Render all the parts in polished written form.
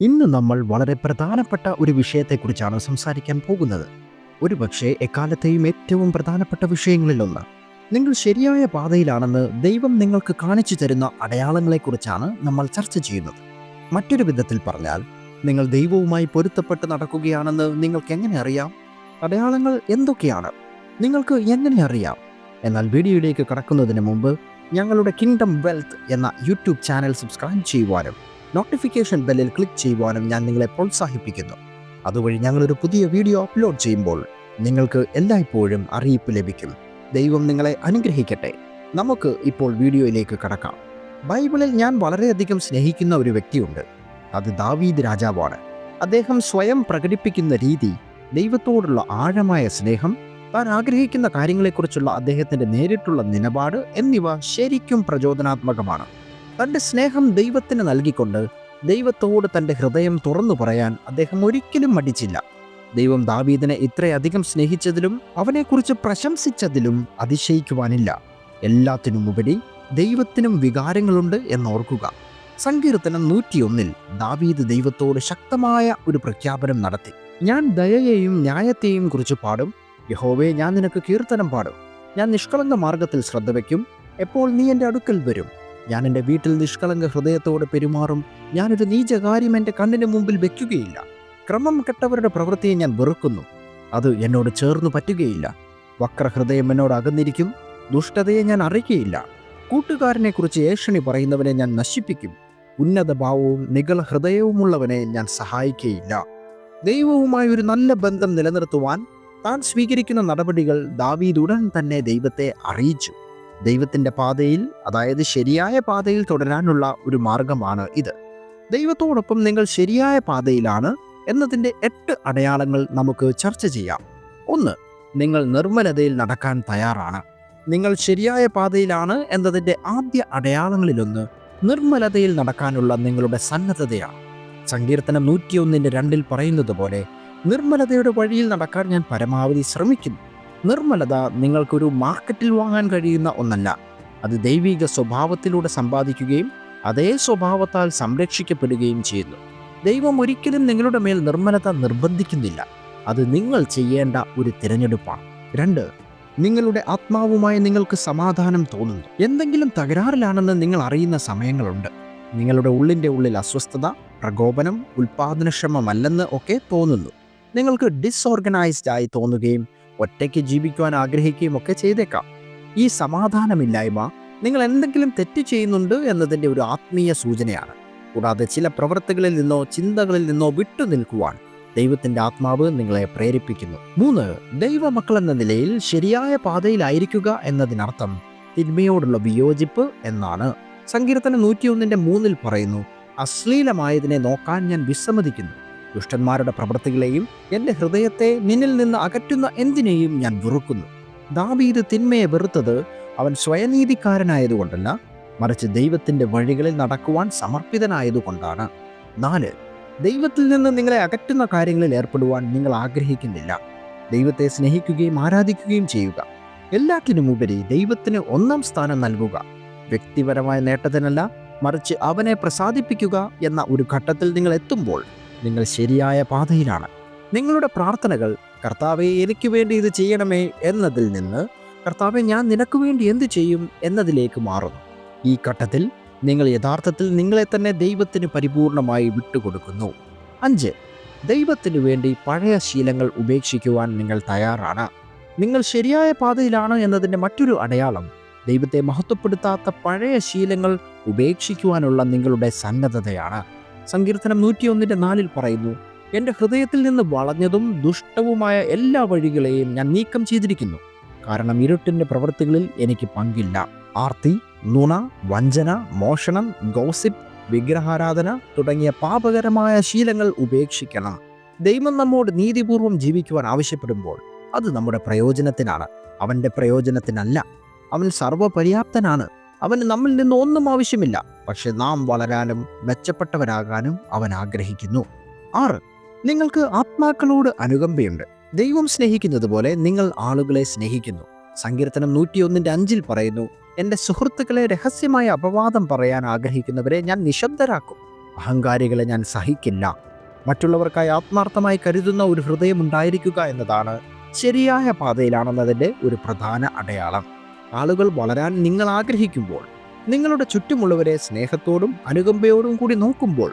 ഇന്ന് നമ്മൾ വളരെ പ്രധാനപ്പെട്ട ഒരു വിഷയത്തെക്കുറിച്ചാണ് സംസാരിക്കാൻ പോകുന്നത്. ഒരുപക്ഷെ എക്കാലത്തെയും ഏറ്റവും പ്രധാനപ്പെട്ട വിഷയങ്ങളിലൊന്ന്. നിങ്ങൾ ശരിയായ പാതയിലാണെന്ന് ദൈവം നിങ്ങൾക്ക് കാണിച്ചു തരുന്ന അടയാളങ്ങളെക്കുറിച്ചാണ് നമ്മൾ ചർച്ച ചെയ്യുന്നത്. മറ്റൊരു വിധത്തിൽ പറഞ്ഞാൽ, നിങ്ങൾ ദൈവവുമായി പൊരുത്തപ്പെട്ട് നടക്കുകയാണെന്ന് നിങ്ങൾക്ക് എങ്ങനെ അറിയാം? അടയാളങ്ങൾ എന്തൊക്കെയാണ്? നിങ്ങൾക്ക് എങ്ങനെ അറിയാം? എന്നാൽ വീഡിയോയിലേക്ക് കടക്കുന്നതിന് മുമ്പ് ഞങ്ങളുടെ കിങ്ഡം വെൽത്ത് എന്ന യൂട്യൂബ് ചാനൽ സബ്സ്ക്രൈബ് ചെയ്യുവാനും നോട്ടിഫിക്കേഷൻ ബെല്ലിൽ ക്ലിക്ക് ചെയ്യുവാനും ഞാൻ നിങ്ങളെ പ്രോത്സാഹിപ്പിക്കുന്നു. അതുവഴി ഞങ്ങളൊരു പുതിയ വീഡിയോ അപ്ലോഡ് ചെയ്യുമ്പോൾ നിങ്ങൾക്ക് എല്ലായ്പ്പോഴും അറിയിപ്പ് ലഭിക്കും. ദൈവം നിങ്ങളെ അനുഗ്രഹിക്കട്ടെ. നമുക്ക് ഇപ്പോൾ വീഡിയോയിലേക്ക് കടക്കാം. ബൈബിളിൽ ഞാൻ വളരെയധികം സ്നേഹിക്കുന്ന ഒരു വ്യക്തിയുണ്ട്. അത് ദാവീദ് രാജാവാണ്. അദ്ദേഹം സ്വയം പ്രകടിപ്പിക്കുന്ന രീതി, ദൈവത്തോടുള്ള ആഴമായ സ്നേഹം, താൻ ആഗ്രഹിക്കുന്ന കാര്യങ്ങളെക്കുറിച്ചുള്ള അദ്ദേഹത്തിൻ്റെ നേരിട്ടുള്ള നിലപാട് എന്നിവ ശരിക്കും പ്രചോദനാത്മകമാണ്. തൻ്റെ സ്നേഹം ദൈവത്തിന് നൽകിക്കൊണ്ട് ദൈവത്തോട് തൻ്റെ ഹൃദയം തുറന്നു പറയാൻ അദ്ദേഹം ഒരിക്കലും മടിച്ചില്ല. ദൈവം ദാവീദിനെ ഇത്രയധികം സ്നേഹിച്ചതിലും അവനെക്കുറിച്ച് പ്രശംസിച്ചതിലും അതിശയിക്കുവാനില്ല. എല്ലാത്തിനുമുപരി ദൈവത്തിനും വികാരങ്ങളുണ്ട് എന്നോർക്കുക. സങ്കീർത്തനം 101 ദാവീദ് ദൈവത്തോട് ശക്തമായ ഒരു പ്രഖ്യാപനം നടത്തി. ഞാൻ ദയയെയും ന്യായത്തെയും കുറിച്ച് പാടും. യഹോവേ, ഞാൻ നിനക്ക് കീർത്തനം പാടും. ഞാൻ നിഷ്കളങ്ക മാർഗത്തിൽ ശ്രദ്ധ വയ്ക്കും. എപ്പോൾ നീ എൻ്റെ അടുക്കൽ വരും? ഞാൻ എൻ്റെ വീട്ടിൽ നിഷ്കളങ്ക ഹൃദയത്തോടെ പെരുമാറും. ഞാനൊരു നീചകാര്യം എൻ്റെ കണ്ണിന് മുമ്പിൽ വെക്കുകയില്ല. ക്രമം കെട്ടവരുടെ പ്രവൃത്തിയെ ഞാൻ വെറുക്കുന്നു. അത് എന്നോട് ചേർന്നു പറ്റുകയില്ല. വക്രഹൃദയം എന്നോട് അകന്നിരിക്കും. ദുഷ്ടതയെ ഞാൻ അറിയുകയില്ല. കൂട്ടുകാരനെക്കുറിച്ച് ഏഷണി പറയുന്നവനെ ഞാൻ നശിപ്പിക്കും. ഉന്നത ഭാവവും നിഗള ഹൃദയവുമുള്ളവനെ ഞാൻ സഹായിക്കുകയില്ല. ദൈവവുമായി ഒരു നല്ല ബന്ധം നിലനിർത്തുവാൻ താൻ സ്വീകരിക്കുന്ന നടപടികൾ ദാവീദ് ഉടൻ തന്നെ ദൈവത്തെ അറിയിച്ചു. ദൈവത്തിൻ്റെ പാതയിൽ, അതായത് ശരിയായ പാതയിൽ തുടരാനുള്ള ഒരു മാർഗമാണ് ഇത്. ദൈവത്തോടൊപ്പം നിങ്ങൾ ശരിയായ പാതയിലാണ് എന്നതിൻ്റെ 8 അടയാളങ്ങൾ നമുക്ക് ചർച്ച ചെയ്യാം. 1. നിങ്ങൾ നിർമ്മലതയിൽ നടക്കാൻ തയ്യാറാണ്. നിങ്ങൾ ശരിയായ പാതയിലാണ് എന്നതിൻ്റെ ആദ്യ അടയാളങ്ങളിലൊന്ന് നിർമ്മലതയിൽ നടക്കാനുള്ള നിങ്ങളുടെ സന്നദ്ധതയാണ്. സങ്കീർത്തനം 101:2 പറയുന്നത് പോലെ, നിർമ്മലതയുടെ വഴിയിൽ നടക്കാൻ ഞാൻ പരമാവധി ശ്രമിക്കുന്നു. നിർമ്മലത നിങ്ങൾക്കൊരു മാർക്കറ്റിൽ വാങ്ങാൻ കഴിയുന്ന ഒന്നല്ല. അത് ദൈവിക സ്വഭാവത്തിലൂടെ സമ്പാദിക്കുകയും അതേ സ്വഭാവത്താൽ സംരക്ഷിക്കപ്പെടുകയും ചെയ്യുന്നു. ദൈവം ഒരിക്കലും നിങ്ങളുടെ മേൽ നിർമ്മലത നിർബന്ധിക്കുന്നില്ല. അത് നിങ്ങൾ ചെയ്യേണ്ട ഒരു തിരഞ്ഞെടുപ്പാണ്. 2. നിങ്ങളുടെ ആത്മാവുമായി നിങ്ങൾക്ക് സമാധാനം തോന്നുന്നു. എന്തെങ്കിലും തകരാറിലാണെന്ന് നിങ്ങൾ അറിയുന്ന സമയങ്ങളുണ്ട്. നിങ്ങളുടെ ഉള്ളിൻ്റെ ഉള്ളിൽ അസ്വസ്ഥത, പ്രകോപനം, ഉൽപാദനക്ഷമമല്ലെന്ന് ഒക്കെ തോന്നുന്നു. നിങ്ങൾക്ക് ഡിസോർഗനൈസ്ഡ് ആയി തോന്നുകയും ഒറ്റയ്ക്ക് ജീവിക്കുവാൻ ആഗ്രഹിക്കുകയും ഒക്കെ ചെയ്തേക്കാം. ഈ സമാധാനമില്ലായ്മ നിങ്ങൾ എന്തെങ്കിലും തെറ്റ് ചെയ്യുന്നുണ്ട് എന്നതിൻ്റെ ഒരു ആത്മീയ സൂചനയാണ്. കൂടാതെ ചില പ്രവൃത്തികളിൽ നിന്നോ ചിന്തകളിൽ നിന്നോ വിട്ടുനിൽക്കുവാൻ ദൈവത്തിൻ്റെ ആത്മാവ് നിങ്ങളെ പ്രേരിപ്പിക്കുന്നു. 3. ദൈവമക്കൾ എന്ന നിലയിൽ ശരിയായ പാതയിലായിരിക്കുക എന്നതിനർത്ഥം തിന്മയോടുള്ള വിയോജിപ്പ് എന്നാണ്. സങ്കീർത്തനം 101:3 പറയുന്നു, അശ്ലീലമായതിനെ നോക്കാൻ ഞാൻ വിസമ്മതിക്കുന്നു. ദുഷ്ടന്മാരുടെ പ്രവൃത്തികളെയും എൻ്റെ ഹൃദയത്തെ നിന്നിൽ നിന്ന് അകറ്റുന്ന എന്തിനേയും ഞാൻ വെറുക്കുന്നു. ദാവീദ് തിന്മയെ വെറുത്തത് അവൻ സ്വയനീതിക്കാരനായതുകൊണ്ടല്ല, മറിച്ച് ദൈവത്തിൻ്റെ വഴികളിൽ നടക്കുവാൻ സമർപ്പിതനായതുകൊണ്ടാണ്. 4. ദൈവത്തിൽ നിന്ന് നിങ്ങളെ അകറ്റുന്ന കാര്യങ്ങളിൽ ഏർപ്പെടുവാൻ നിങ്ങൾ ആഗ്രഹിക്കുന്നില്ല. ദൈവത്തെ സ്നേഹിക്കുകയും ആരാധിക്കുകയും ചെയ്യുക. എല്ലാറ്റിനുമുപരി ദൈവത്തിന് 1-ാം സ്ഥാനം നൽകുക. വ്യക്തിപരമായ നേട്ടത്തിനല്ല, മറിച്ച് അവനെ പ്രസാദിപ്പിക്കുക എന്ന ഒരു ഘട്ടത്തിൽ നിങ്ങൾ എത്തുമ്പോൾ നിങ്ങൾ ശരിയായ പാതയിലാണ്. നിങ്ങളുടെ പ്രാർത്ഥനകൾ, കർത്താവേ എനിക്ക് വേണ്ടി ഇത് ചെയ്യണമേ എന്നതിൽ നിന്ന്, കർത്താവേ ഞാൻ നിനക്ക് വേണ്ടി എന്ത് ചെയ്യും എന്നതിലേക്ക് മാറുന്നു. ഈ ഘട്ടത്തിൽ നിങ്ങൾ യഥാർത്ഥത്തിൽ നിങ്ങളെ തന്നെ ദൈവത്തിന് പരിപൂർണമായി വിട്ടുകൊടുക്കുന്നു. 5. ദൈവത്തിനു വേണ്ടി പഴയ ശീലങ്ങൾ ഉപേക്ഷിക്കുവാൻ നിങ്ങൾ തയ്യാറാണ്. നിങ്ങൾ ശരിയായ പാതയിലാണ് എന്നതിൻ്റെ മറ്റൊരു അടയാളം ദൈവത്തെ മഹത്വപ്പെടുത്താത്ത പഴയ ശീലങ്ങൾ ഉപേക്ഷിക്കുവാനുള്ള നിങ്ങളുടെ സന്നദ്ധതയാണ്. സങ്കീർത്തനം 101:4 പറയുന്നു, എൻ്റെ ഹൃദയത്തിൽ നിന്ന് വളഞ്ഞതും ദുഷ്ടവുമായ എല്ലാ വഴികളെയും ഞാൻ നീക്കം ചെയ്തിരിക്കുന്നു. കാരണം ഇരുട്ടിൻ്റെ പ്രവൃത്തികളിൽ എനിക്ക് പങ്കില്ല. ആർത്തി, നുണ, വഞ്ചന, മോഷണം, ഗോസിപ്പ്, വിഗ്രഹാരാധന തുടങ്ങിയ പാപകരമായ ശീലങ്ങൾ ഉപേക്ഷിക്കണം. ദൈവം നമ്മോട് നീതിപൂർവം ജീവിക്കുവാൻ ആവശ്യപ്പെടുമ്പോൾ അത് നമ്മുടെ പ്രയോജനത്തിനാണ്, അവൻ്റെ പ്രയോജനത്തിനല്ല. അവൻ സർവ്വപര്യാപ്തനാണ്. അവന് നമ്മിൽ നിന്ന് ഒന്നും ആവശ്യമില്ല. പക്ഷെ നാം വളരാനും മെച്ചപ്പെട്ടവരാകാനും അവൻ ആഗ്രഹിക്കുന്നു. 6. നിങ്ങൾക്ക് ആത്മാക്കളോട് അനുകമ്പയുണ്ട്. ദൈവം സ്നേഹിക്കുന്നത് പോലെ നിങ്ങൾ ആളുകളെ സ്നേഹിക്കുന്നു. സങ്കീർത്തനം 101:5 പറയുന്നു, എൻ്റെ സുഹൃത്തുക്കളെ രഹസ്യമായ അപവാദം പറയാൻ ആഗ്രഹിക്കുന്നവരെ ഞാൻ നിശബ്ദരാക്കും. അഹങ്കാരികളെ ഞാൻ സഹിക്കില്ല. മറ്റുള്ളവർക്കായി ആത്മാർത്ഥമായി കരുതുന്ന ഒരു ഹൃദയം ഉണ്ടായിരിക്കുക എന്നതാണ് ശരിയായ പാതയിലാണെന്നതിൻ്റെ ഒരു പ്രധാന അടയാളം. ആളുകൾ വളരാൻ നിങ്ങൾ ആഗ്രഹിക്കുമ്പോൾ, നിങ്ങളുടെ ചുറ്റുമുള്ളവരെ സ്നേഹത്തോടും അനുകമ്പയോടും കൂടി നോക്കുമ്പോൾ,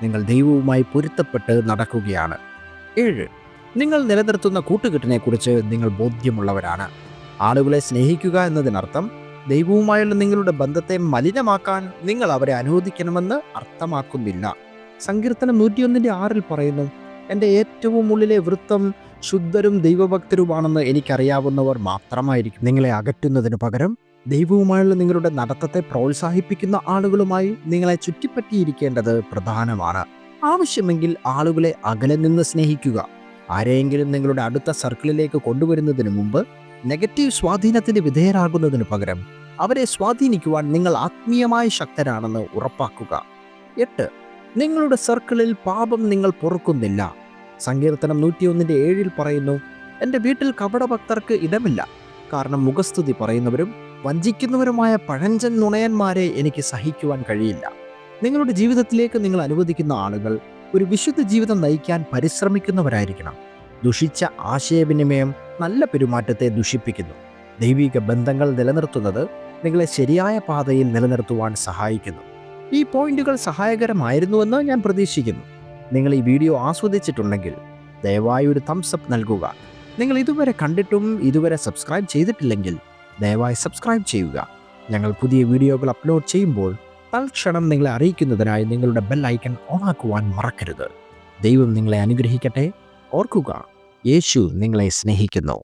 നിങ്ങൾ ദൈവവുമായി പൊരുത്തപ്പെട്ട് നടക്കുകയാണ്. 7. നിങ്ങൾ നിലനിർത്തുന്ന കൂട്ടുകെട്ടിനെക്കുറിച്ച് നിങ്ങൾ ബോധ്യമുള്ളവരാണ്. ആളുകളെ സ്നേഹിക്കുക എന്നതിനർത്ഥം ദൈവവുമായുള്ള നിങ്ങളുടെ ബന്ധത്തെ മലിനമാക്കാൻ നിങ്ങൾ അവരെ അനുവദിക്കണമെന്ന് അർത്ഥമാക്കുന്നില്ല. സങ്കീർത്തനം 101:6 പറയുന്നു, എൻ്റെ ഏറ്റവും ഉള്ളിലെ വൃത്തം ശുദ്ധരും ദൈവഭക്തരുമാണെന്ന് എനിക്കറിയാവുന്നവർ മാത്രമായിരിക്കും. നിങ്ങളെ അകറ്റുന്നതിനു പകരം ദൈവവുമായുള്ള നിങ്ങളുടെ നടത്തത്തെ പ്രോത്സാഹിപ്പിക്കുന്ന ആളുകളുമായി നിങ്ങളെ ചുറ്റിപ്പറ്റിയിരിക്കേണ്ടത് പ്രധാനമാണ്. ആവശ്യമെങ്കിൽ ആളുകളെ അകലെ നിന്ന് സ്നേഹിക്കുക. ആരെയെങ്കിലും നിങ്ങളുടെ അടുത്ത സർക്കിളിലേക്ക് കൊണ്ടുവരുന്നതിന് മുമ്പ് നെഗറ്റീവ് സ്വാധീനത്തിന് വിധേയരാകുന്നതിന് പകരം അവരെ സ്വാധീനിക്കുവാൻ നിങ്ങൾ ആത്മീയമായി ശക്തരാണെന്ന് ഉറപ്പാക്കുക. 8. നിങ്ങളുടെ സർക്കിളിൽ പാപം നിങ്ങൾ പൊറുക്കുന്നില്ല. സങ്കീർത്തനം 101:7 പറയുന്നു, എൻ്റെ വീട്ടിൽ കപടഭക്തർക്ക് ഇടമില്ല, കാരണം മുഖസ്തുതി പറയുന്നവരും വഞ്ചിക്കുന്നവരുമായ പഴഞ്ചൻ നുണയന്മാരെ എനിക്ക് സഹിക്കുവാൻ കഴിയില്ല. നിങ്ങളുടെ ജീവിതത്തിലേക്ക് നിങ്ങൾ അനുവദിക്കുന്ന ആളുകൾ ഒരു വിശുദ്ധ ജീവിതം നയിക്കാൻ പരിശ്രമിക്കുന്നവരായിരിക്കണം. ദുഷിച്ച ആശയവിനിമയം നല്ല പെരുമാറ്റത്തെ ദുഷിപ്പിക്കുന്നു. ദൈവിക ബന്ധങ്ങൾ നിലനിർത്തുന്നത് നിങ്ങളെ ശരിയായ പാതയിൽ നിലനിർത്തുവാൻ സഹായിക്കുന്നു. ഈ പോയിന്റുകൾ സഹായകരമായിരുന്നുവെന്ന് ഞാൻ പ്രതീക്ഷിക്കുന്നു. നിങ്ങൾ ഈ വീഡിയോ ആസ്വദിച്ചിട്ടുണ്ടെങ്കിൽ ദയവായി ഒരു തംസ് അപ്പ് നൽകുക. നിങ്ങൾ ഇതുവരെ കണ്ടിട്ടും ഇതുവരെ സബ്സ്ക്രൈബ് ചെയ്തിട്ടില്ലെങ്കിൽ ദയവായി സബ്സ്ക്രൈബ് ചെയ്യുക. ഞങ്ങൾ പുതിയ വീഡിയോകൾ അപ്ലോഡ് ചെയ്യുമ്പോൾ തൽക്ഷണം നിങ്ങളെ അറിയിക്കുന്നതിനായി നിങ്ങളുടെ ബെൽ ഐക്കൺ ഓണാക്കുവാൻ മറക്കരുത്. ദൈവം നിങ്ങളെ അനുഗ്രഹിക്കട്ടെ. ഓർക്കുക, യേശു നിങ്ങളെ സ്നേഹിക്കുന്നു.